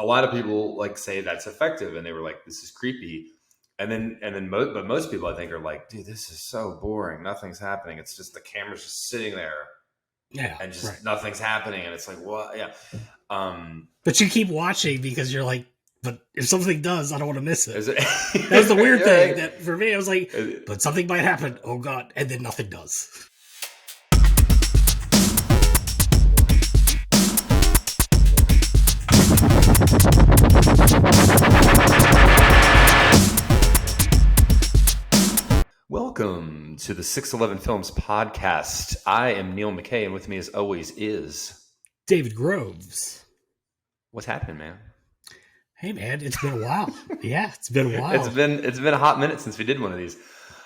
a lot of people like say that's effective, and they were like, "This is creepy." But most people I think are like, "Dude, this is so boring. Nothing's happening. It's just the camera's just sitting there, and just nothing's happening." And it's like, what? Yeah. But you keep watching because you're like, but if something does, I don't want to miss it. That's the weird thing. Right. That for me, I was like, but something might happen. Oh God, and then nothing does. Welcome to the 611 Films podcast. I am Neil McKay, and with me as always is David Groves. What's happening, man? Hey, man, it's been a while. Yeah, it's been a while. It's been a hot minute since we did one of these.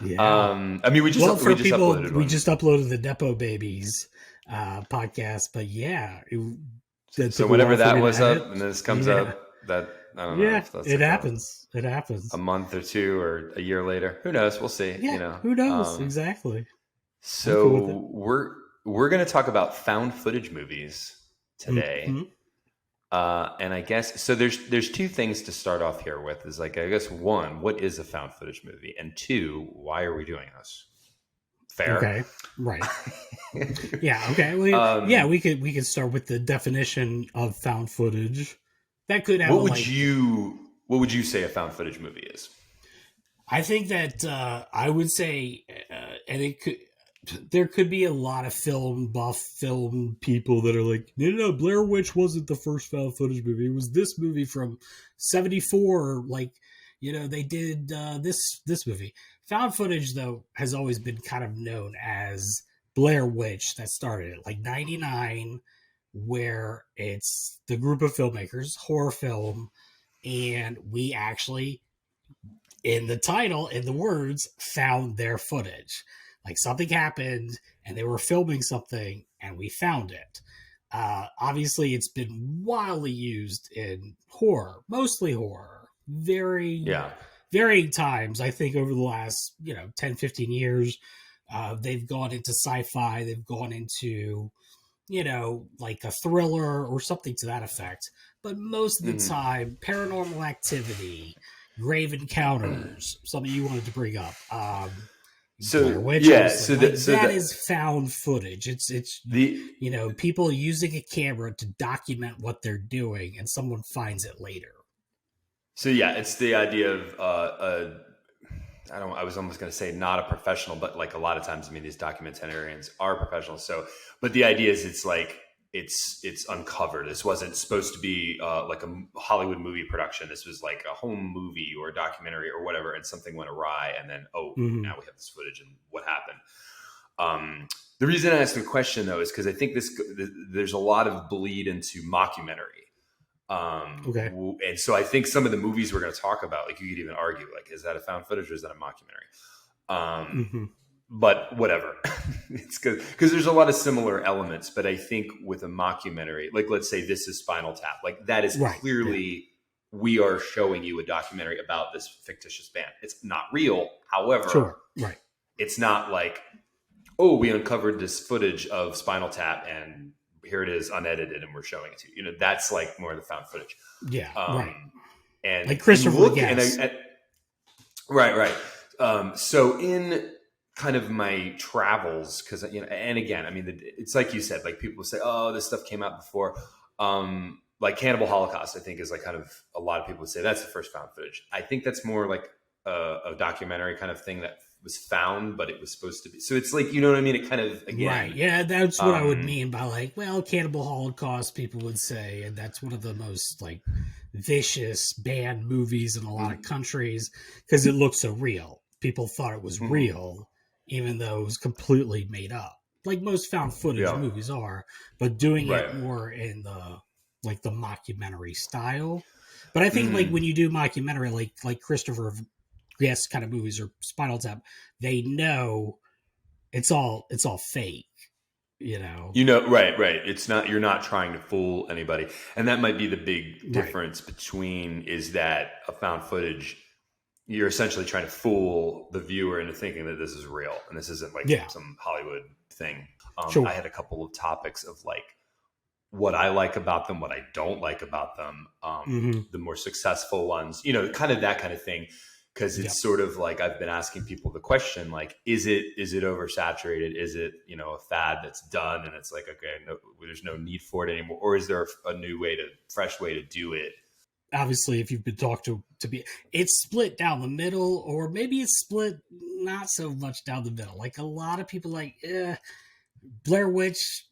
Yeah. I mean, we just uploaded the Nepo Babies podcast, but yeah. So whenever that was up and this comes up, that I don't know. Yeah, it happens. It happens. A month or two or a year later, who knows? We'll see. Yeah, who knows exactly. So we're going to talk about found footage movies today. Mm-hmm. And I guess so. There's two things to start off here with. Is like, I guess, one, what is a found footage movie, and two, why are we doing this? Fair. Okay. Right. Yeah. Okay. Well, yeah, we could start with the definition of found footage. That could have. What would you say a found footage movie is? I think that I would say, and there could be a lot of film people that are like, no, Blair Witch wasn't the first found footage movie. It was this movie from '74. Like, they did this movie. Found footage, though, has always been kind of known as Blair Witch. That started at like '99, where it's the group of filmmakers, horror film, and we actually, in the title, in the words, found their footage. Like something happened and they were filming something and we found it. Obviously, it's been wildly used in horror, mostly horror. Varying times, I think, over the last 10, 15 years. They've gone into sci-fi. They've gone into, like a thriller or something to that effect. But most of the time, Paranormal Activity, Grave Encounters, something you wanted to bring up. That is found footage. It's people using a camera to document what they're doing, and someone finds it later. So yeah, it's the idea of I was almost going to say not a professional, but like a lot of times, I mean, these documentarians are professionals. So, but the idea is it's like it's uncovered. This wasn't supposed to be like a Hollywood movie production. This was like a home movie or a documentary or whatever, and something went awry, and then now we have this footage and what happened. The reason I asked the question though is because I think there's a lot of bleed into mockumentary. Okay. And so I think some of the movies we're going to talk about, like you could even argue, like, is that a found footage or is that a mockumentary? But whatever, it's because there's a lot of similar elements. But I think with a mockumentary, like let's say this is Spinal Tap, like that is clearly we are showing you a documentary about this fictitious band. It's not real, however, it's not like, oh, we uncovered this footage of Spinal Tap and here it is unedited and we're showing it to you. That's like more of the found footage. Yeah, right. And like Christopher Guest. Right. So in kind of my travels, because and again, I mean, it's like you said, like people say, oh, this stuff came out before. Like Cannibal Holocaust, I think is like kind of a lot of people would say that's the first found footage. I think that's more like a documentary kind of thing that was found, but it was supposed to be. So it's like, you know what I mean? It kind of, again. Right. Yeah, that's what I would mean by like, well, Cannibal Holocaust, people would say, and that's one of the most like vicious banned movies in a lot of countries because it looks so real. People thought it was real, even though it was completely made up. Like most found footage movies are, but doing it more in the mockumentary style. But I think like when you do mockumentary, like Christopher Guest kind of movies or Spinal Tap, they know it's all fake, right. It's not, you're not trying to fool anybody. And that might be the big difference between is that a found footage, you're essentially trying to fool the viewer into thinking that this is real and this isn't like some Hollywood thing. I had a couple of topics of like, what I like about them, what I don't like about them, Mm-hmm. the more successful ones, you know, kind of that kind of thing. Because Yep. it's sort of like I've been asking people the question, like, is it oversaturated? Is it, you know, a fad that's done and it's like, okay, no, there's no need for it anymore, or is there a new way fresh way to do it? Obviously, if you've been talked to be, it's split down the middle, or maybe it's split not so much down the middle. Like a lot of people, like Blair Witch,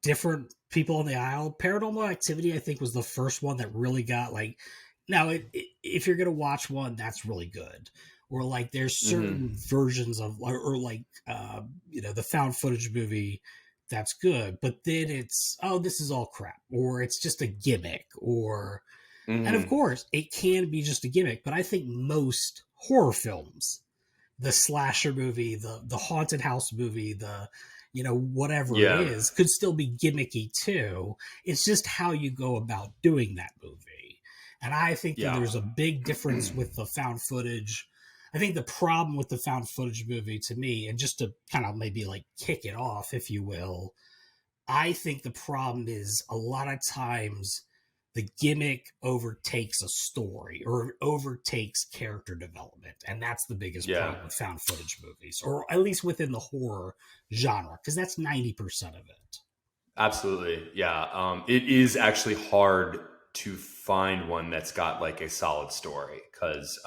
different people on the aisle. Paranormal Activity, I think, was the first one that really got like. Now, if you're gonna watch one, that's really good. Or like, there's certain versions of, or like, you know, the found footage movie that's good, but then it's, oh, this is all crap, or it's just a gimmick, or, and of course, it can be just a gimmick. But I think most horror films, the slasher movie, the haunted house movie, the, you know, whatever it Yeah. is, could still be gimmicky too. It's just how you go about doing that movie. And I think that Yeah. there's a big difference with the found footage. I think the problem with the found footage movie, to me, and just to kind of maybe like kick it off, if you will, I think the problem is a lot of times the gimmick overtakes a story or overtakes character development. And that's the biggest Yeah. problem with found footage movies, or at least within the horror genre, because that's 90% of it. Absolutely. Yeah. It is actually hard to find one that's got like a solid story because,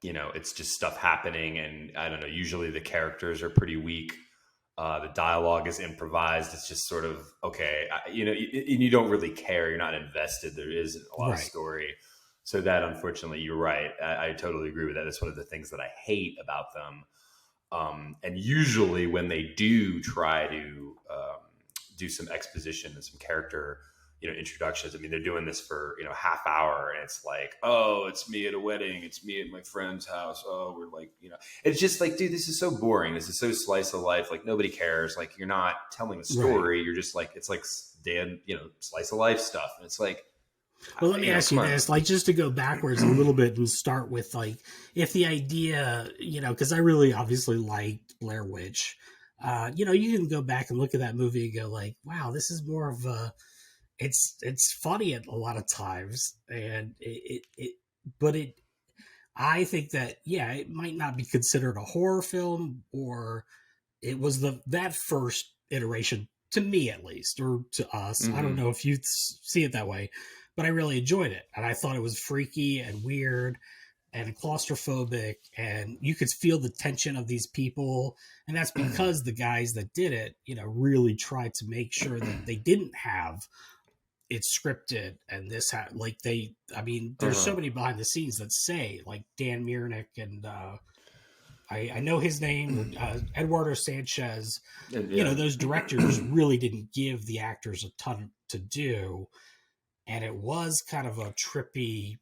you know, it's just stuff happening. And I don't know, usually the characters are pretty weak. The dialogue is improvised. It's just sort of, okay, you know, and you don't really care. You're not invested. There isn't a lot of story. So that, unfortunately, you're right. I totally agree with that. That's one of the things that I hate about them. And usually when they do try to do some exposition and some character, you know, introductions, I mean, they're doing this for, you know, half hour, and it's like, oh, it's me at a wedding. It's me at my friend's house. Oh, we're like, you know, it's just like, dude, this is so boring. This is so slice of life. Like, nobody cares. Like, you're not telling a story. You're just like, it's like Dan, you know, slice of life stuff. And it's like, well, let me ask you this, like, just to go backwards a little bit and start with, like, if the idea, you know, because I really obviously liked Blair Witch, you know, you can go back and look at that movie and go like, wow, this is more of a, it's funny at a lot of times, and but I think that, yeah, it might not be considered a horror film, or it was that first iteration, to me at least, or to us. I don't know if you see it that way, but I really enjoyed it, and I thought it was freaky and weird and claustrophobic, and you could feel the tension of these people, and that's because the guys that did it, you know, really tried to make sure that they didn't have it scripted, and this like I mean, there's so many behind the scenes that say, like, Dan Miernick and I know his name, Eduardo Sanchez, you know, those directors really didn't give the actors a ton to do, and it was kind of a trippy,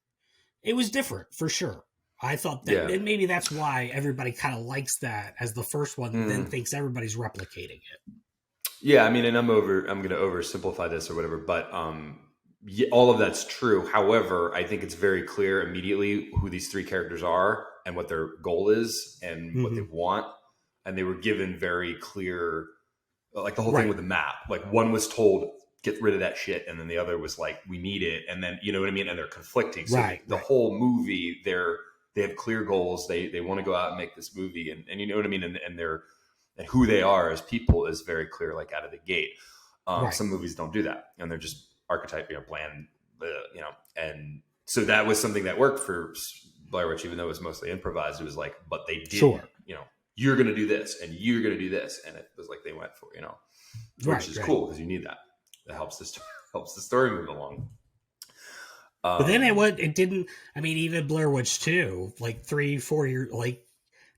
it was different for sure. I thought that, and maybe that's why everybody kind of likes that as the first one, then thinks everybody's replicating it. Yeah, I mean, and I'm going to oversimplify this or whatever, but yeah, all of that's true. However, I think it's very clear immediately who these three characters are and what their goal is and what they want. And they were given very clear, like the whole thing with the map. Like, one was told, get rid of that shit, and then the other was like, we need it. And then, you know what I mean? And they're conflicting. So the whole movie, they have clear goals. They want to go out and make this movie, and you know what I mean? And they're, and who they are as people is very clear, like out of the gate. Some movies don't do that, and they're just archetype, you know, bland, you know. And so that was something that worked for Blair Witch, even though it was mostly improvised. It was like, but they did, you know, you're going to do this, and you're going to do this, and it was like they went for, you know, which is cool because you need that. That helps the story move along. But then it didn't. I mean, even Blair Witch 2, like 3-4 years, like,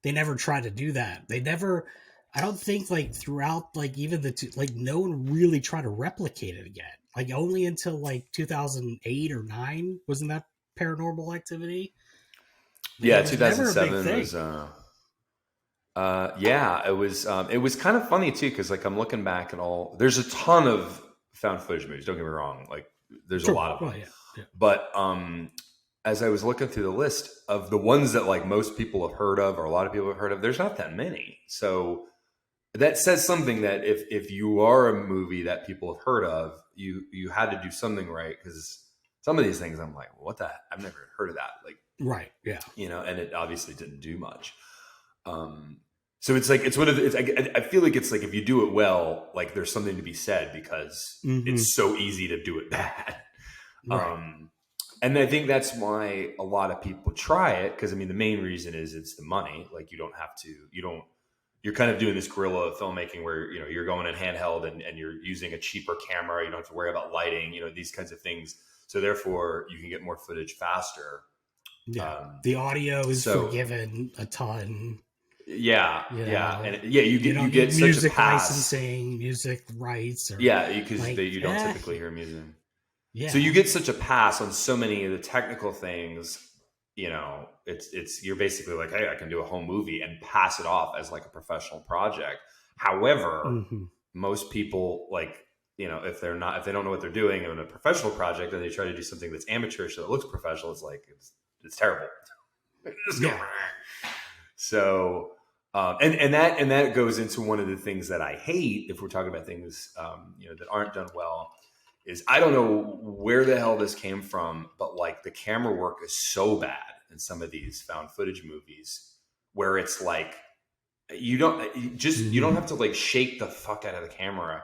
they never tried to do that. They never. I don't think, like, throughout, like, even the two, like, no one really tried to replicate it again. Like, only until like 2008 or 9, wasn't that Paranormal Activity? Yeah, 2007 was. Yeah, it was. It was kind of funny too, because like I'm looking back at all. There's a ton of found footage movies. Don't get me wrong. Like, there's a lot of them. Yeah. But as I was looking through the list of the ones that like most people have heard of, or a lot of people have heard of, there's not that many. So that says something that if you are a movie that people have heard of, you had to do something right, because some of these things I'm like, what the? I've never heard of that. Like, Right. Yeah. and it obviously didn't do much. So it's like it's one of the, I feel like it's like if you do it well, like there's something to be said because it's so easy to do it bad. Right. And I think that's why a lot of people try it, because I mean the main reason is it's the money. Like you're kind of doing this guerrilla filmmaking where you're going in handheld and you're using a cheaper camera. You don't have to worry about lighting, these kinds of things. So therefore you can get more footage faster. Yeah. The audio is forgiven a ton. Yeah. And you get such music a pass. licensing, music rights. Or because you don't typically hear music. Yeah. So you get such a pass on so many of the technical things. You're basically like, hey, I can do a whole movie and pass it off as like a professional project. However, most people, like, if they don't know what they're doing in a professional project and they try to do something that's amateurish that looks professional, it's like it's terrible. So and that goes into one of the things that I hate, if we're talking about things that aren't done well, is I don't know where the hell this came from, but like the camera work is so bad in some of these found footage movies where it's like you don't have to like shake the fuck out of the camera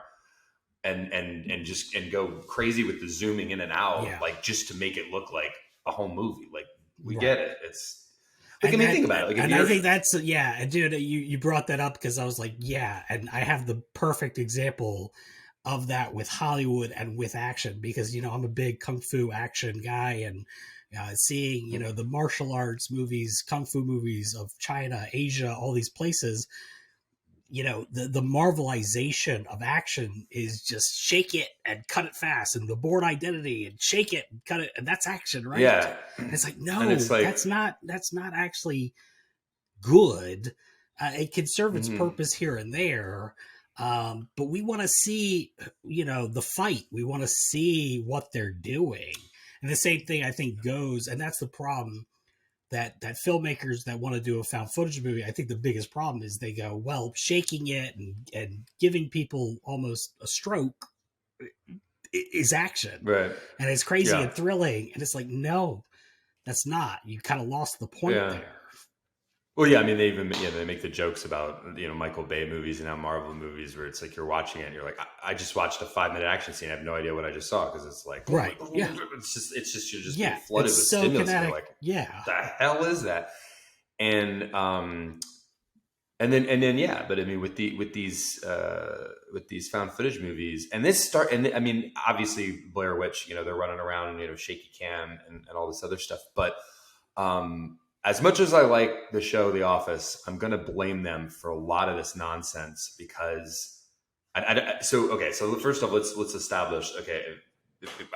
and go crazy with the zooming in and out, like just to make it look like a whole movie. Like we get it. It's like, think about it. Like, and I think that's dude. You brought that up because I was like, and I have the perfect example of that with Hollywood and with action, because I'm a big kung fu action guy, and seeing the martial arts movies, kung fu movies of China, Asia, all these places, the Marvelization of action is just shake it and cut it fast, and the Bourne Identity and shake it and cut it, and that's action, right? Yeah. And it's like, no, that's not actually good. It can serve its purpose here and there. But we want to see, the fight. We want to see what they're doing. And the same thing I think goes, and that's the problem that filmmakers that want to do a found footage movie, I think the biggest problem is they go, well, shaking it and giving people almost a stroke is action. Right. And it's crazy and thrilling. And it's like, no, that's not. You kind of lost the point there. Well, yeah, I mean, they make the jokes about, Michael Bay movies and now Marvel movies where it's like you're watching it and you're like, I just watched a 5-minute action scene. I have no idea what I just saw, because it's like, right. It's just you're just being flooded with so stimulus. Kinetic. You're like, what the hell is that? And then but I mean, with these found footage movies, and I mean, obviously Blair Witch, they're running around, shaky cam and all this other stuff, but as much as I like the show The Office, I'm going to blame them for a lot of this nonsense, because so first off, let's establish,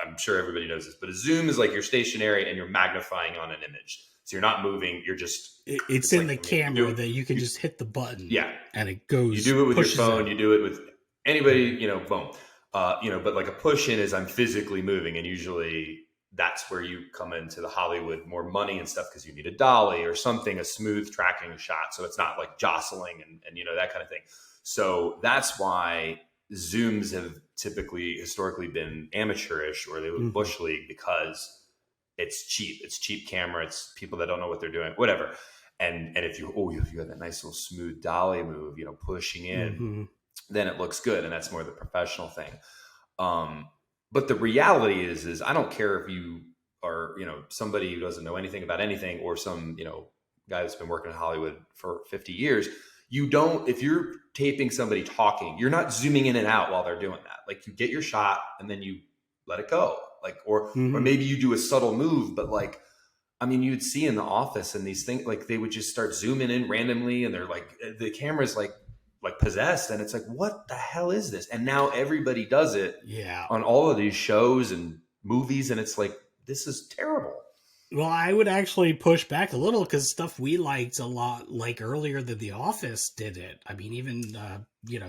I'm sure everybody knows this, but a zoom is like you're stationary and you're magnifying on an image. So you're not moving, you're just... It's in like the camera that you can just hit the button. Yeah. And it goes... You do it with your phone, you do it with anybody, boom. But like a push in is I'm physically moving, and usually... that's where you come into the Hollywood more money and stuff, because you need a dolly or something, a smooth tracking shot. So it's not like jostling and that kind of thing. So that's why zooms have historically been amateurish, or they look bush league, because it's cheap. It's cheap camera. It's people that don't know what they're doing, whatever. And if you have that nice little smooth dolly move, pushing in, then it looks good. And that's more the professional thing. But the reality is I don't care if you are, somebody who doesn't know anything about anything, or some, guy that's been working in Hollywood for 50 years. If you're taping somebody talking, you're not zooming in and out while they're doing that. Like, you get your shot and then you let it go. Like, or maybe you do a subtle move, but like, I mean, you'd see in The Office and these things, like they would just start zooming in randomly, and they're like, the camera's like possessed, and it's like, what the hell is this? And now everybody does it on all of these shows and movies, and it's like, this is terrible. Well, I would actually push back a little, because stuff we liked a lot, like earlier than The Office did it. I mean, even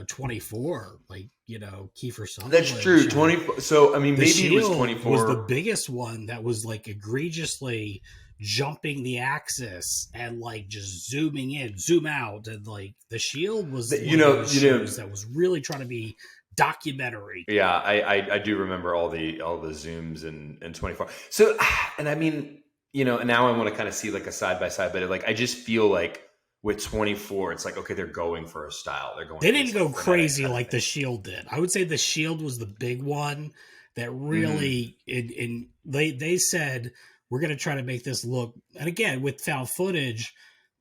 24, like Kiefer Sutherland. That's true. 24. So I mean, maybe it was 24 was the biggest one that was like egregiously jumping the axis and like just zooming in, zoom out, and like The Shield was shows that was really trying to be documentary. Yeah, I do remember all the zooms in 24. So, and I mean, now I want to kind of see like a side by side, but like I just feel like with 24, it's like, okay, they're going for a style. They didn't go crazy like The Shield did. I would say The Shield was the big one that really, they said, we're going to try to make this look, and again, with found footage,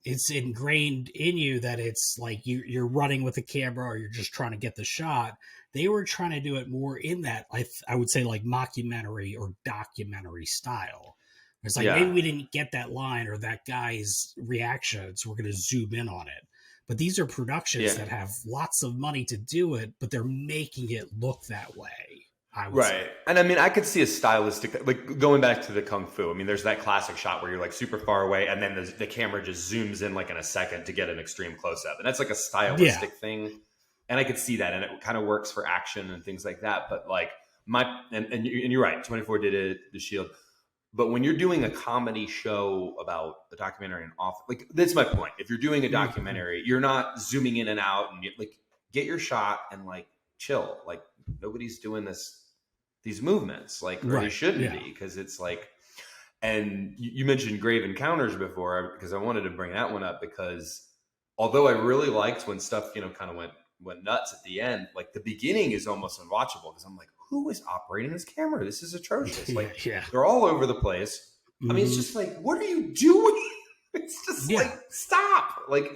it's ingrained in you that it's like you're running with the camera or you're just trying to get the shot. They were trying to do it more in that, I would say, like mockumentary or documentary style. It's like, maybe we didn't get that line or that guy's reaction, so we're going to zoom in on it. But these are productions that have lots of money to do it, but they're making it look that way. I would say. And I mean, I could see a stylistic, like going back to the Kung Fu. I mean, there's that classic shot where you're like super far away and then the camera just zooms in like in a second to get an extreme close up. And that's like a stylistic thing. And I could see that. And it kind of works for action and things like that. But like and you're right, 24 did it, The Shield. But when you're doing a comedy show about a documentary and off, like that's my point. If you're doing a documentary, you're not zooming in and out and like get your shot and like chill. Like nobody's doing these movements, like or they shouldn't be, because it's like. And you mentioned Grave Encounters before, because I wanted to bring that one up, because although I really liked when stuff kind of went nuts at the end, like the beginning is almost unwatchable because I'm like, who is operating this camera? This is atrocious. Like they're all over the place. I mean, it's just like, what are you doing? It's just like, stop. Like,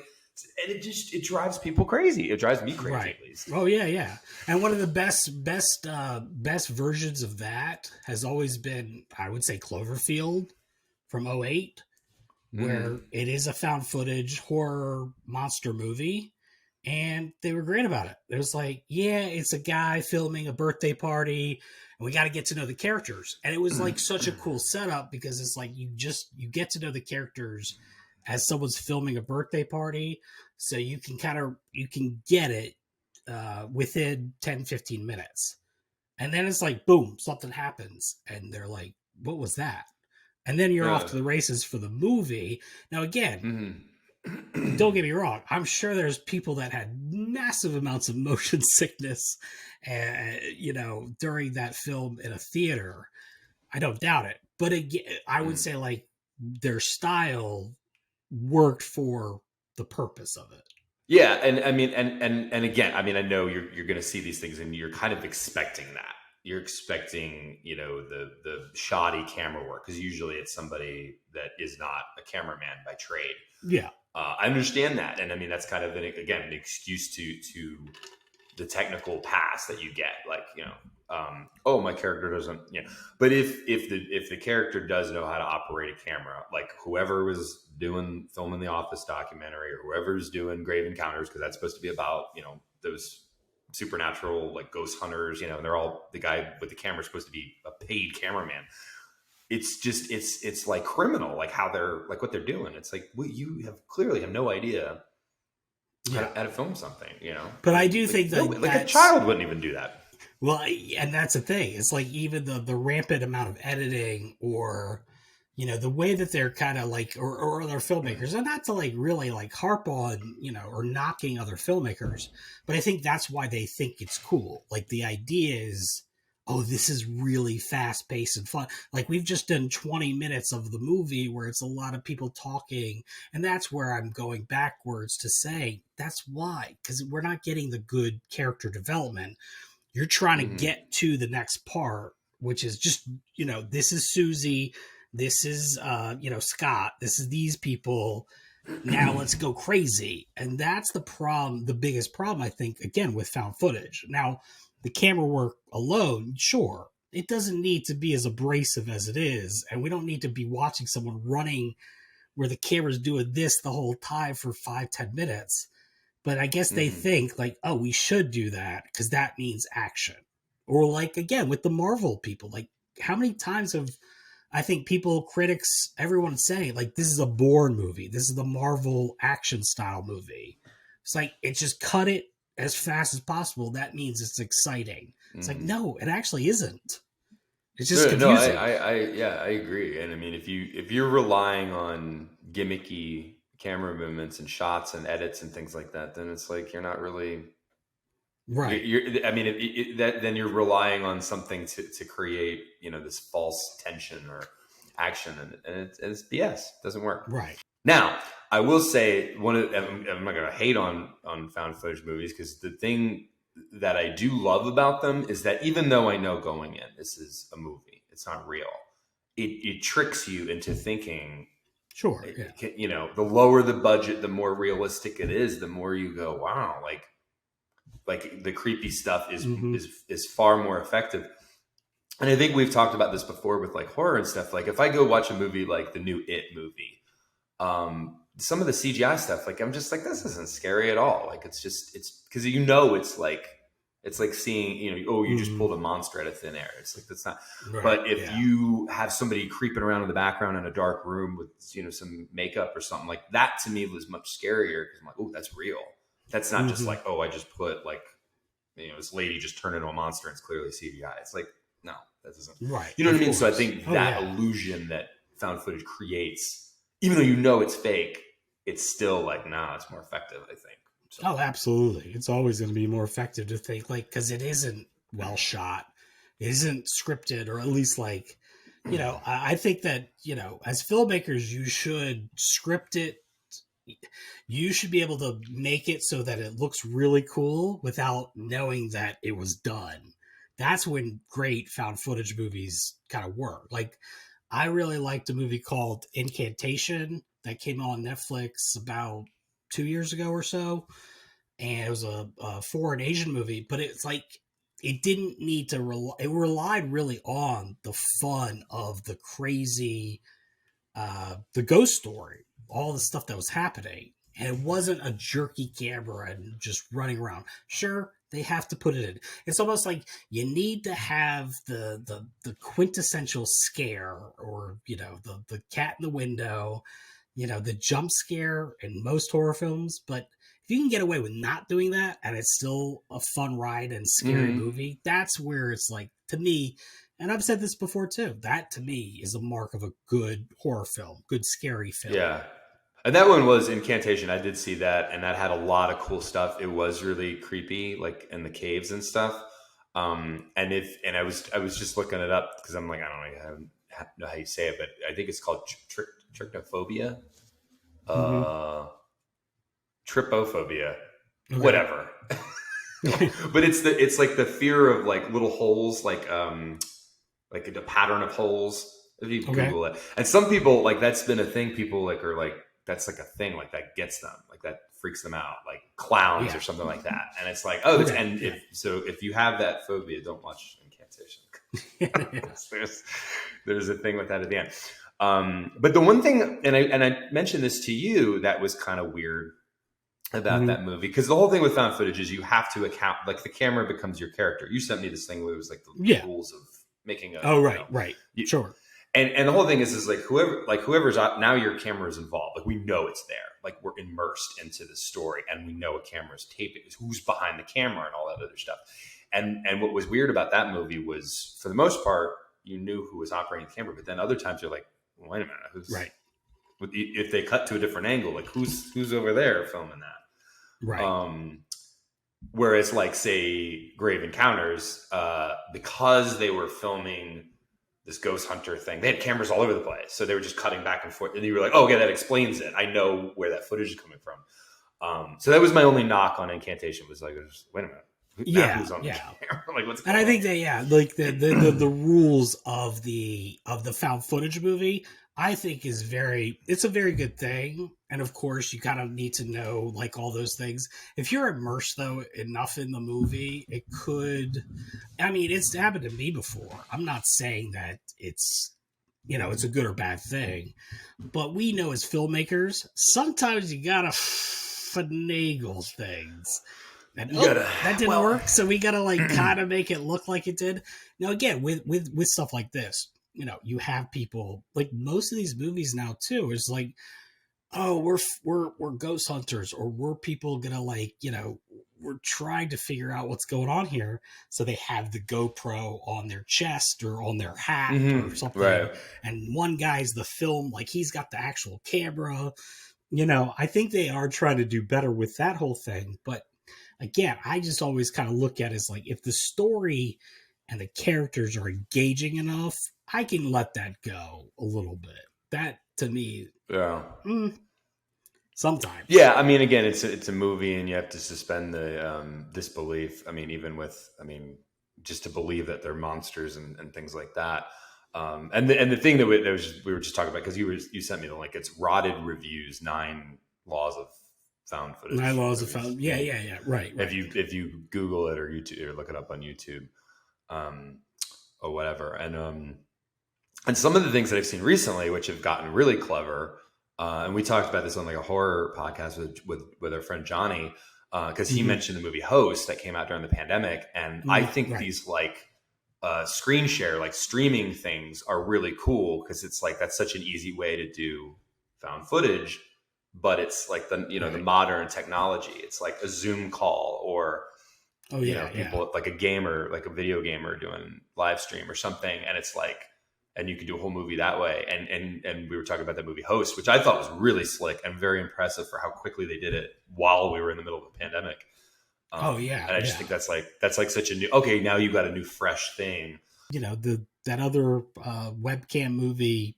and it drives people crazy. It drives me crazy, at least. Oh yeah. And one of the best versions of that has always been, I would say, Cloverfield from 2008, where it is a found footage horror monster movie. And they were great about it. It was like, it's a guy filming a birthday party and we got to get to know the characters. And it was like such a cool setup because it's like, you get to know the characters as someone's filming a birthday party. So you can get it within 10, 15 minutes. And then it's like, boom, something happens. And they're like, what was that? And then you're off to the races for the movie. Now, again, don't get me wrong. I'm sure there's people that had massive amounts of motion sickness, during that film in a theater. I don't doubt it. But again, I would say like their style worked for the purpose of it. Yeah, and I mean, and again, I mean, I know you're going to see these things, and you're kind of expecting that. You're expecting, the shoddy camera work, because usually it's somebody that is not a cameraman by trade. Yeah. I understand that. And I mean, that's kind of, an excuse to the technical pass that you get. Like, my character doesn't, but if the character does know how to operate a camera, like whoever was filming the Office documentary, or whoever's doing Grave Encounters, because that's supposed to be about, those supernatural, like ghost hunters, and they're all, the guy with the camera is supposed to be a paid cameraman. It's just, it's like criminal, like how they're, like what they're doing. It's like, well, you clearly have no idea how to film something, But I do think that a child wouldn't even do that. Well, and that's the thing. It's like even the rampant amount of editing, or, the way that they're kind of like, or other filmmakers, and not to like really like harp on, or knocking other filmmakers, but I think that's why they think it's cool. Like the idea is, oh, this is really fast paced and fun. Like we've just done 20 minutes of the movie where it's a lot of people talking. And that's where I'm going backwards to say that's why, because we're not getting the good character development. You're trying to get to the next part, which is just, this is Susie. This is, Scott. This is these people. Now let's go crazy. And that's the problem. The biggest problem, I think, again, with found footage. Now, the camera work alone, sure, it doesn't need to be as abrasive as it is. And we don't need to be watching someone running where the camera's doing this the whole time for 5-10 minutes. But I guess they think like, oh, we should do that because that means action. Or like, again, with the Marvel people, like how many times have I think people, critics, everyone saying like, this is a Bourne movie. This is the Marvel action style movie. It's like, it just cut it as fast as possible. That means it's exciting. It's like, no, it actually isn't. It's just No, confusing. yeah, I agree. And I mean, if you're relying on gimmicky camera movements and shots and edits and things like that, then it's like you're not really. Right. I mean, that then you're relying on something to create, this false tension or action, and it's BS. It doesn't work. Right. Now, I will say I'm not going to hate on found footage movies, because the thing that I do love about them is that even though I know going in, this is a movie, it's not real. It tricks you into thinking. Sure. Yeah. The lower the budget, the more realistic it is. The more you go, wow, like the creepy stuff is far more effective. And I think we've talked about this before with like horror and stuff. Like if I go watch a movie like the new It movie, some of the CGI stuff, like I'm just like, this isn't scary at all. Like it's because it's like seeing, you just pulled a monster out of thin air. It's like, that's not. Right, but if you have somebody creeping around in the background in a dark room with some makeup or something, like that to me was much scarier, because I'm like, oh, that's real. That's not just like, oh, I just put like, this lady just turned into a monster and it's clearly CGI. It's like, no, that doesn't. Right. You know what I mean? So I think that illusion that found footage creates, even though it's fake, it's still like, nah, it's more effective, I think. So. Oh, absolutely. It's always going to be more effective to think like, because it isn't well shot. It isn't scripted, or at least like, I think that, as filmmakers, you should script it. You should be able to make it so that it looks really cool without knowing that it was done. That's when great found footage movies kind of work. Like, I really liked a movie called Incantation that came on Netflix about 2 years ago or so. And it was a foreign Asian movie, but it's like, it didn't need to it relied really on the fun of the crazy, the ghost story, all the stuff that was happening. And it wasn't a jerky camera and just running around. Sure, they have to put it in. It's almost like you need to have the quintessential scare, or, the cat in the window, the jump scare in most horror films. But if you can get away with not doing that and it's still a fun ride and scary movie, that's where it's like, to me, and I've said this before too, that to me is a mark of a good horror film, good scary film. Yeah. And that one was Incantation. I did see that, and that had a lot of cool stuff. It was really creepy, like in the caves and stuff. And I was just looking it up because I'm like, I don't know how you say it, but I think it's called trichnophobia, trypophobia, whatever. But it's like the fear of like little holes, like a pattern of holes. If you Google it, and some people, like, that's been a thing. People like are like, that's like a thing, like that gets them, like that freaks them out, like clowns or something like that. And it's like, oh, if you have that phobia, don't watch Incantation. there's a thing with that at the end. But the one thing, and I mentioned this to you, that was kind of weird about that movie, because the whole thing with found footage is you have to account, like the camera becomes your character. You sent me this thing where it was like the rules of making a. Oh, right, sure. And the whole thing is like whoever's now your camera is involved. Like, we know it's there. Like, we're immersed into the story, and we know a camera's taping. Who's behind the camera and all that other stuff. And what was weird about that movie was, for the most part, you knew who was operating the camera, but then other times you're like, well, wait a minute, who's right? If they cut to a different angle, like who's over there filming that? Right. Whereas, like, say, Grave Encounters, because they were filming this ghost hunter thing, they had cameras all over the place, so they were just cutting back and forth, and you were like, oh yeah, that explains it. I know where that footage is coming from. So that was my only knock on Incantation, was like, wait a minute, who's on the camera? Like, what's going on? I think that like the rules of the found footage movie, I think it's a very good thing. And of course, you kind of need to know like all those things. If you're immersed though enough in the movie, it could. I mean, it's happened to me before. I'm not saying that it's a good or bad thing, but we know as filmmakers, sometimes you gotta finagle things. And that didn't work, so we gotta like kind of make it look like it did. Now again, with stuff like this, you have people, like most of these movies now too, is like, oh, we're ghost hunters, or we're people gonna like, we're trying to figure out what's going on here. So they have the GoPro on their chest or on their hat or something. Right. And one guy's the film, like he's got the actual camera. I think they are trying to do better with that whole thing. But again, I just always kind of look at it as like, if the story and the characters are engaging enough, I can let that go a little bit. That to me, Yeah. Sometimes. Yeah, I mean, again, it's a movie, and you have to suspend the disbelief. I mean, just to believe that they're monsters and things like that. And the thing that we were just talking about, because you sent me the link. It's Rotted Reviews, 9 Laws of Found Footage. 9 Laws of Found. Yeah. Right. If you Google it or YouTube or look it up on YouTube, or whatever, and some of the things that I've seen recently, which have gotten really clever. And we talked about this on like a horror podcast with our friend Johnny, because he mentioned the movie Host that came out during the pandemic. And I think these like screen share, like streaming things are really cool, because it's like, that's such an easy way to do found footage, but it's like the modern technology. It's like a Zoom call or, people like a gamer, like a video gamer doing live stream or something. And it's like, and you can do a whole movie that way. And we were talking about that movie Host, which I thought was really slick and very impressive for how quickly they did it while we were in the middle of a pandemic. And I just think that's like such a new, okay, now you've got a new fresh thing. That other webcam movie,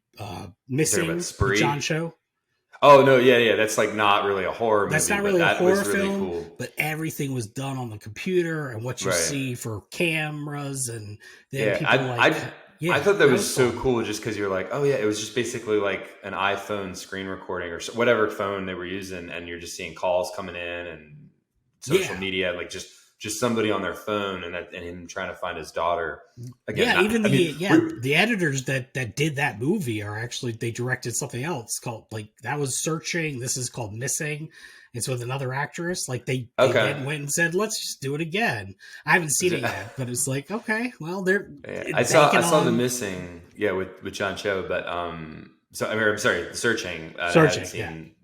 Missing, with John Cho. Oh no, yeah. That's like not really a horror movie. That's not really a horror film, cool. But everything was done on the computer, and what you see for cameras, and then people I thought that was so cool, just because you're like, oh yeah, it was just basically like an iPhone screen recording or whatever phone they were using, and you're just seeing calls coming in and social media, like just somebody on their phone, and him trying to find his daughter. Again, the editors that did that movie are actually, they directed something else called, like, that was Searching. This is called Missing. It's with another actress. Like they went and said, let's just do it again. I haven't seen it yet, but it's like, okay, well, I saw the Missing, with John Cho, but I'm sorry, Searching. I haven't seen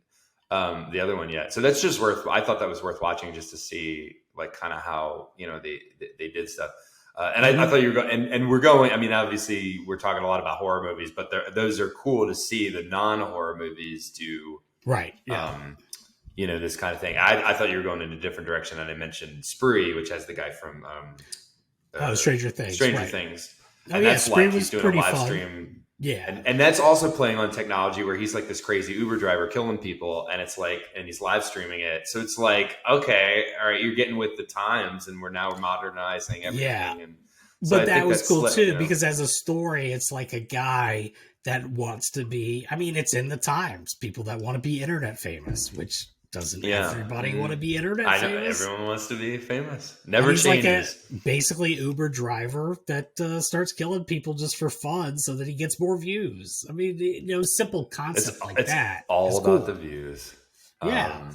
the other one yet. So that's just I thought that was worth watching, just to see like kind of how they did stuff. And I thought you were going, and we're going. I mean, obviously, we're talking a lot about horror movies, but those are cool to see the non-horror movies do. Right. Yeah. This kind of thing. I thought you were going in a different direction, and I mentioned Spree, which has the guy from Stranger Things. Things. And that's Spree like he's doing a live stream. Yeah. And that's also playing on technology, where he's like this crazy Uber driver killing people, and it's like, and he's live streaming it. So it's like, okay, all right, you're getting with the times, and we're now modernizing everything. Yeah. So but that was cool too, because as a story, it's like a guy that wants to be, I mean, it's in the times, people that want to be internet famous, which doesn't everybody want to be internet famous? I know, everyone wants to be famous. Never changes. Like basically Uber driver that starts killing people just for fun so that he gets more views. I mean, simple concept that. It's all about the views. Yeah.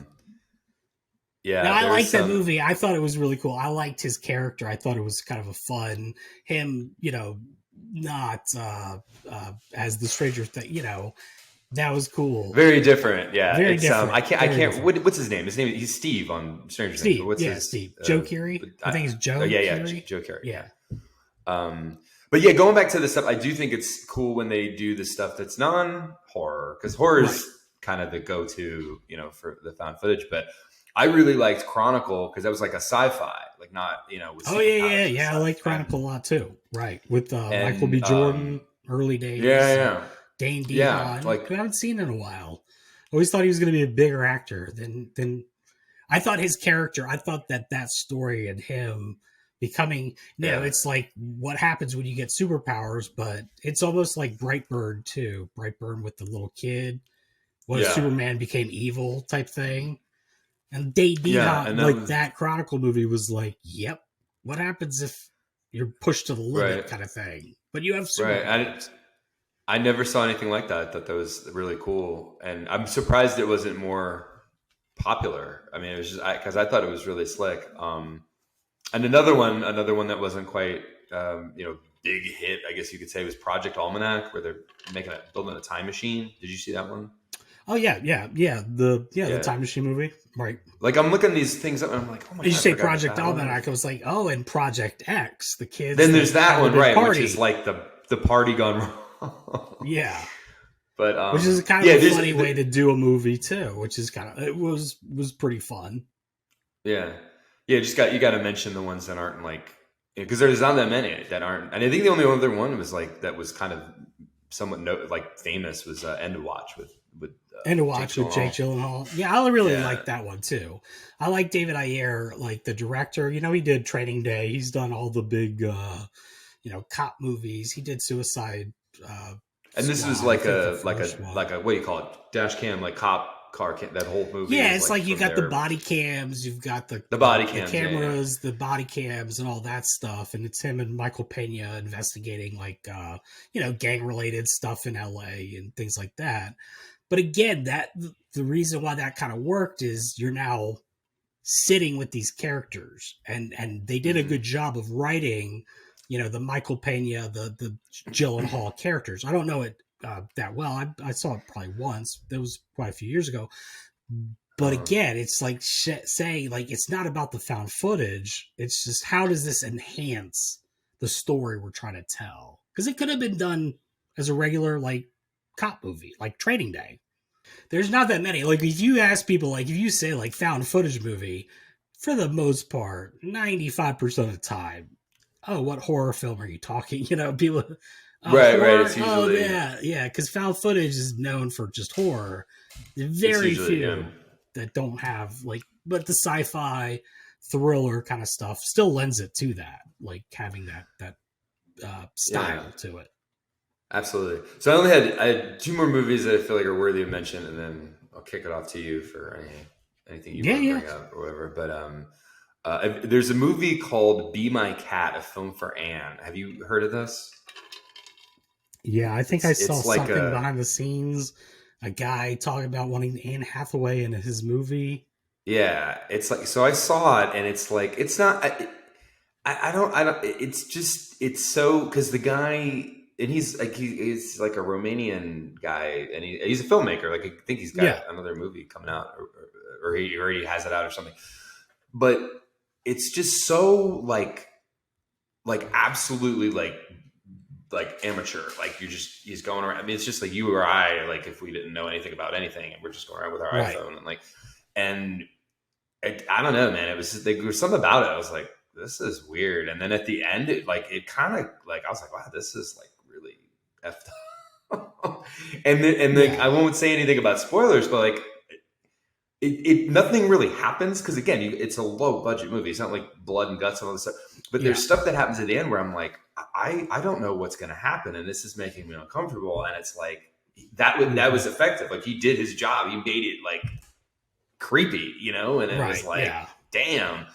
Now, I liked that movie. I thought it was really cool. I liked his character. I thought it was kind of a fun, him, not as the stranger thing, that was cool. Very different. Yeah. Very different. I can't, what's his name? He's Steve on Stranger Things. What's his, Steve. Joe Keery? I think it's Joe. Keery. Joe Keery. Yeah. But yeah, going back to the stuff, I do think it's cool when they do the stuff that's non-horror, because horror is kind of the go-to, for the found footage. But I really liked Chronicle, because that was like a sci-fi, like not, with yeah. I liked Chronicle a lot too. Right. With Michael B. Jordan, early days. Yeah. Dane DeHaan. Yeah, I haven't seen it in a while. I always thought he was going to be a bigger actor than I thought his character. I thought that story and him becoming, it's like what happens when you get superpowers, but it's almost like Brightburn too. Brightburn with the little kid, Superman became evil type thing. And Dane DeHaan, that Chronicle movie was like, yep, what happens if you're pushed to the limit kind of thing? But you have Superman. I never saw anything like that. I thought that was really cool. And I'm surprised it wasn't more popular. I mean, it was just because I thought it was really slick. And another one that wasn't quite, big hit, I guess you could say, was Project Almanac, where they're building a time machine. Did you see that one? Oh the Time Machine movie, right? Like I'm looking these things up and I'm like, oh my Did god, you I say forgot about Project that one. Almanac? I was like, oh, and Project X, the kids Then there's that that had the one, big right, which party. is like the party gone wrong. Yeah, But which is kind of yeah, a funny way to do a movie too, which is kind of, it was pretty fun. yeah, yeah. You got to mention the ones that aren't like, because there's not that many that aren't. And I think the only other one was like that was kind of somewhat like famous was End of Watch with And to Jake watch with Jake Gyllenhaal. Gyllenhaal. Yeah, I really Yeah, like that one too. I like David Ayer, like the director. You know, he did Training Day. He's done all the big, cop movies. He did Suicide and this was Squad. I like think the a first one. what do you call it? Dash cam, like cop car cam. That whole movie Yeah, is it's like like you from got the their body cams, you've got the body the cams. Yeah, yeah. cameras, the body cams, and all that stuff. And it's him and Michael Pena investigating like gang related stuff in LA and things like that. But again, that the reason why that kind of worked is you're now sitting with these characters, and they did a Mm-hmm. good job of writing, the Michael Pena, the Gyllenhaal characters. I don't know it that well. I saw it probably once. That was quite a few years ago. But Uh-huh. again, it's like saying like it's not about the found footage. It's just how does this enhance the story we're trying to tell? Because it could have been done as a regular like cop movie, like Training Day. There's not that many. Like if you ask people, like if you say like found footage movie, for the most part, 95% of the time, oh, what horror film are you talking? People, oh, Right. horror, It's oh usually yeah, because found footage is known for just horror. Very yeah. few that don't have like, but the sci-fi thriller kind of stuff still lends it to that, like having that Yeah. style to it. Absolutely. So I had two more movies that I feel like are worthy of mention, and then I'll kick it off to you for anything you Yeah, want to yeah. bring up or whatever. But there's a movie called Be My Cat, a film for Anne. Have you heard of this? Yeah, I think I saw It's like something a behind the scenes. A guy talking about wanting Anne Hathaway in his movie. yeah. It's like so I saw it, and it's like it's not. I don't. It's just it's so because the guy. And he's like a Romanian guy, and he's a filmmaker. Like I think he's got Yeah. another movie coming out, or he already has it out or something. But it's just so like absolutely like amateur. Like he's going around. I mean, it's just like you or I, like if we didn't know anything about anything, and we're just going around with our Right. iPhone and I don't know, man. It was just, there was something about it. I was like, this is weird. And then at the end, it kind of like I was like, wow, this is like really effed up. and then Yeah. I won't say anything about spoilers, but like it nothing really happens because again, it's a low budget movie. It's not like blood and guts and all this stuff. But Yeah. there's stuff that happens at the end where I'm like, I don't know what's going to happen, and this is making me uncomfortable. And it's like that was effective. Like he did his job. He made it like creepy, and it was like, damn.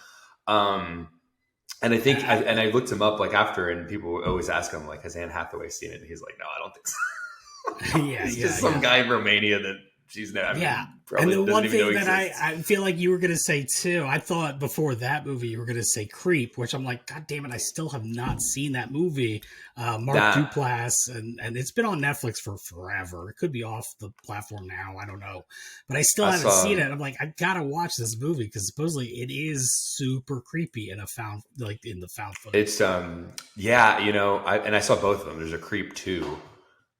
And I think, and I looked him up like after, and people always ask him like, has Anne Hathaway seen it? And he's like, no, I don't think so. He's just some guy in Romania that she's not. And the one thing that I feel like you were going to say too, I thought before that movie you were going to say Creep, which I'm like, God damn it, I still have not seen that movie. Mark Duplass, and it's been on Netflix for forever. It could be off the platform now, I don't know, but I still haven't seen it. I'm like, I gotta watch this movie because supposedly it is super creepy in the found footage. It's I saw both of them. There's a Creep 2.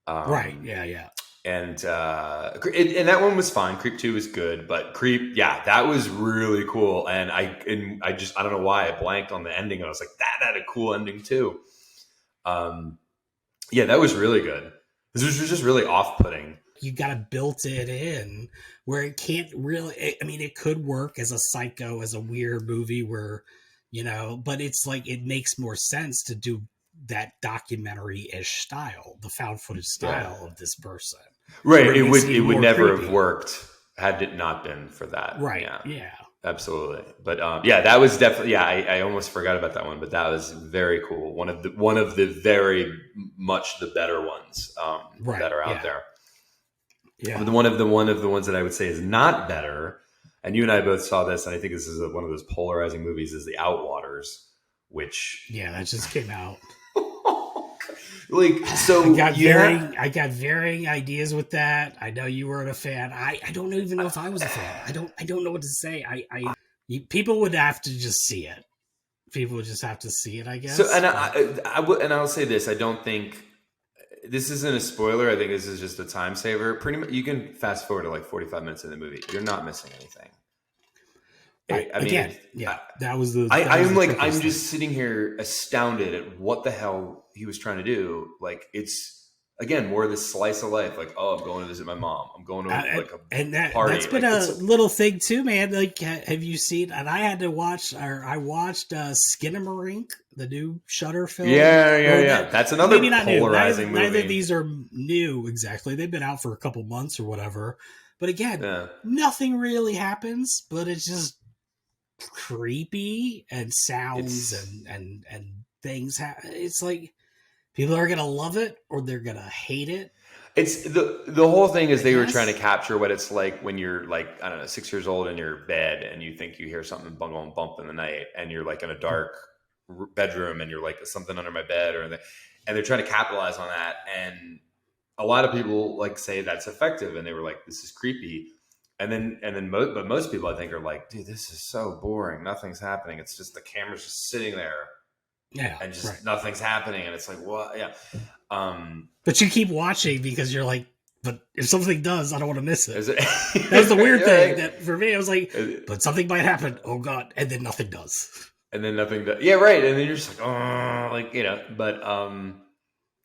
Right. Yeah. And that one was fine. Creep 2 was good, but Creep, that was really cool. And I don't know why I blanked on the ending. And I was like, that had a cool ending too. That was really good. This was just really off-putting. You got to built it in where it can't really. I mean, it could work as a Psycho, as a weird movie where, but it's like it makes more sense to do that documentary-ish style, the found footage style of this person. Right. It would never have worked had it not been for that. Right. Yeah. Absolutely. But that was definitely I almost forgot about that one, but that was very cool. One of the very much the better ones that are out there. Yeah. But one of the ones that I would say is not better, and you and I both saw this, and I think this is one of those polarizing movies, is The Outwaters, which that just came out. Like, so I got varying ideas with that. I know you weren't a fan. I don't even know if I was a fan. I don't know what to say. People would have to just see it. People would just have to see it, I guess. So, and I'll say this: I don't think this isn't a spoiler. I think this is just a time saver. Pretty much, you can fast forward to like 45 minutes in the movie. You're not missing anything. I mean, that was the. I'm just sitting here astounded at what the hell he was trying to do. Like, it's again more of this slice of life. Like, oh, I'm going to visit my mom. I'm going to like a party. That's been a little thing too, man. Like, have you seen? And I watched Skinamarink, the new Shudder film. Yeah. That's another polarizing movie. Neither of these are new exactly. They've been out for a couple months or whatever. But again, nothing really happens. But it's just creepy and sounds and things. It's like people are gonna love it or they're gonna hate it. It's the whole thing is they were trying to capture what it's like when you're like, I don't know, 6 years old in your bed and you think you hear something bungle and bump in the night and you're like in a dark bedroom and you're like something under my bed and they're trying to capitalize on that. And a lot of people like say that's effective and they were like, this is creepy. But most people I think are like, dude, this is so boring. Nothing's happening. It's just the camera's just sitting there. Yeah. And just nothing's happening. And it's like, what? Yeah. But you keep watching because you're like, but if something does, I don't want to miss it. That's the weird thing that for me, I was like, but something might happen. Oh God. And then nothing does. And then nothing does. Yeah. Right. And then you're just like, oh, like, you know, but,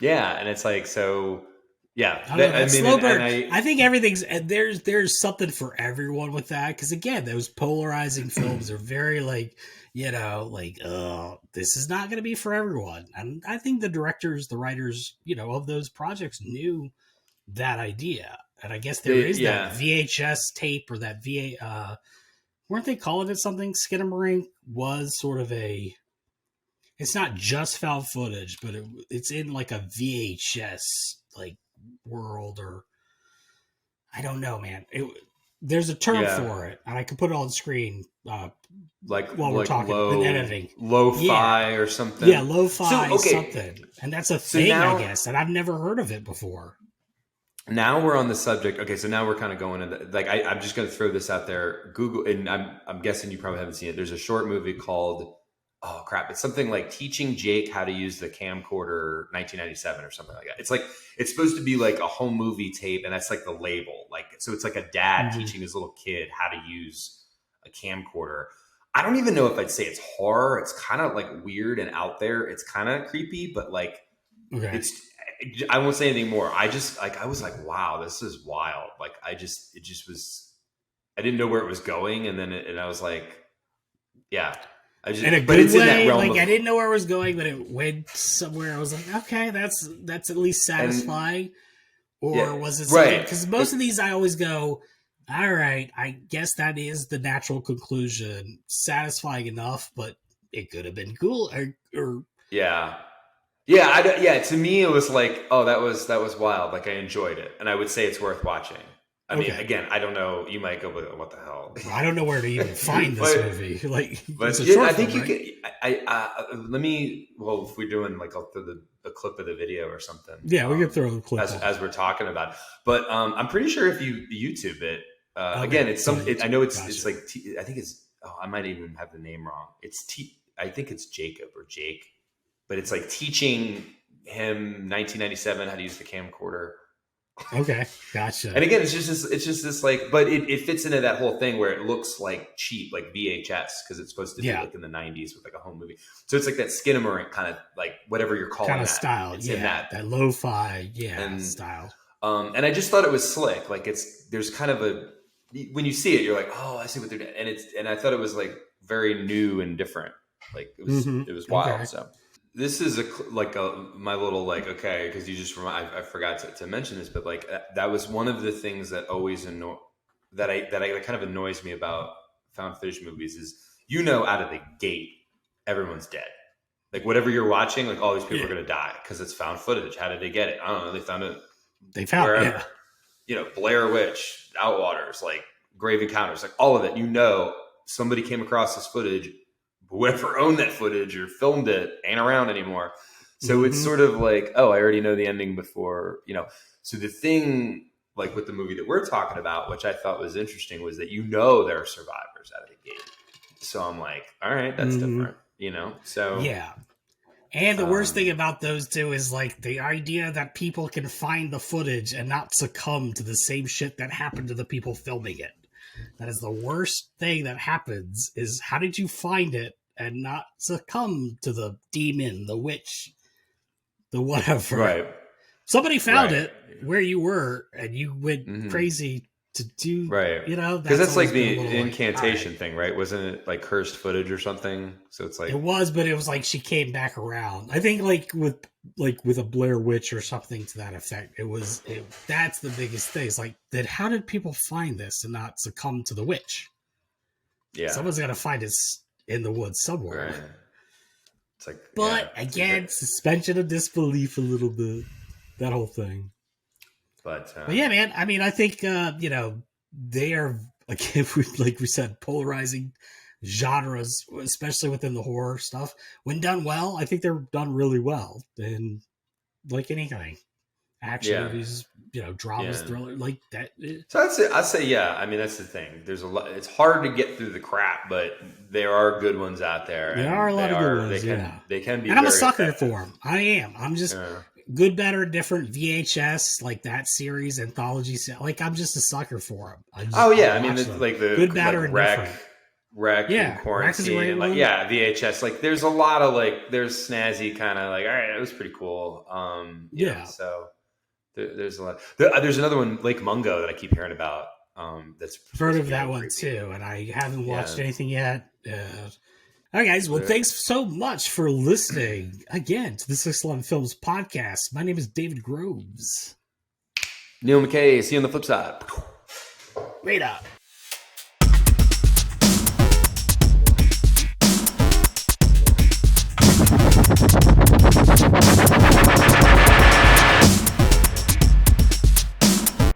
yeah. And it's like, so yeah. Slow burn. I think everything's, and there's something for everyone with that. Cause again, those polarizing films are very like, you know, like, this is not going to be for everyone. And I think the directors, the writers, you know, of those projects knew that idea. And I guess there is that VHS tape or that weren't they calling it something? Skinamarink was sort of it's not just found footage, but it's in like a VHS like world or I don't know, man. There's a term for it, and I can put it on the screen. While we're talking editing, lo-fi or something. Yeah, lo-fi something, and that's a thing, I guess. And I've never heard of it before. Now we're on the subject. Okay, so now we're kind of going into like I'm just going to throw this out there. Google, and I'm guessing you probably haven't seen it. There's a short movie called it's something like Teaching Jake How to Use the Camcorder 1997 or something like that. It's like it's supposed to be like a home movie tape, and that's like the label. Like so, it's like a dad teaching his little kid how to use a camcorder. I don't even know if I'd say it's horror. It's kind of like weird and out there. It's kind of creepy, but like I won't say anything more. I just like, I was like, wow, this is wild. Like I didn't know where it was going. And I was like, yeah, in a good way. Like I didn't know where it was going, but it went somewhere. I was like, okay, that's at least satisfying. Was it something? Because most of these I always go, all right, I guess that is the natural conclusion. Satisfying enough, but it could have been cool. To me, it was like, oh, that was wild. Like I enjoyed it, and I would say it's worth watching. I mean, again, I don't know. You might go, what the hell? I don't know where to even find this movie. Like, but I think you can. Let me. Well, if we're doing like, I'll throw the clip of the video or something. Yeah, we can throw the clip as we're talking about it. But I'm pretty sure if you YouTube it. Again, it's some. I know it's like. I think it's. Oh, I might even have the name wrong. I think it's Jacob or Jake, but it's like teaching him 1997 how to use the camcorder. Okay, gotcha. And again, it's just this like, but it fits into that whole thing where it looks like cheap, like VHS, because it's supposed to be like in the 90s with like a home movie. So it's like that Skinamarink kind of like whatever you're calling kind of that. Style, it's in that lo-fi, style. And I just thought it was slick. Like there's kind of when you see it, you're like, oh, I see what they're doing, and I thought it was like very new and different. Like it was wild. Okay. So. This is my little like, okay, because you just I forgot to mention this, but like that was one of the things that always that kind of annoys me about found footage movies is, out of the gate, everyone's dead. Like whatever you're watching, like all these people are going to die because it's found footage. How did they get it? I don't know. They found it. They found wherever. Blair Witch, Outwaters, like Grave Encounters, like all of it. Somebody came across this footage. Whoever owned that footage or filmed it ain't around anymore. So it's sort of like, oh, I already know the ending before, So the thing, like with the movie that we're talking about, which I thought was interesting, was that there are survivors out of the gate. So I'm like, all right, that's different, So yeah. And the worst thing about those two is like the idea that people can find the footage and not succumb to the same shit that happened to the people filming it. That is the worst thing that happens, is how did you find it and not succumb to the demon, the witch, the whatever. Right. Somebody found it where you were and you went crazy to do, right. Because that's like the incantation thing, right? Wasn't it like cursed footage or something? So it's like, it was, but it was like she came back around. I think like with a Blair Witch or something to that effect. That's the biggest thing. It's like, how did people find this and not succumb to the witch? Yeah. Someone's got to find us in the woods somewhere. Right. It's like, but again, suspension of disbelief a little bit, that whole thing. But yeah, man, I mean, I think, they are, again, like we said, polarizing genres, especially within the horror stuff. When done well, I think they're done really well. And like anything, action movies, dramas, thriller, like that. So I'd say, yeah. I mean, that's the thing. There's a lot. It's hard to get through the crap, but there are good ones out there. There are a lot of good ones. They can be. And I'm a sucker for them. I am. I'm just. Good, Better, Different, VHS, like that series, anthology. Like, I'm just a sucker for them. I mean, like the Good, Better, like and Different. Wreck and Quarantine. And like, VHS. Like, there's a lot of there's snazzy kind of like, all right, it was pretty cool. So there's a lot. There's another one, Lake Mungo, that I keep hearing about. That's heard of that one too, and I haven't watched anything yet. All right, guys. Well, thanks so much for listening again to the 611 Films podcast. My name is David Groves. Neil McKay. See you on the flip side. Wait up.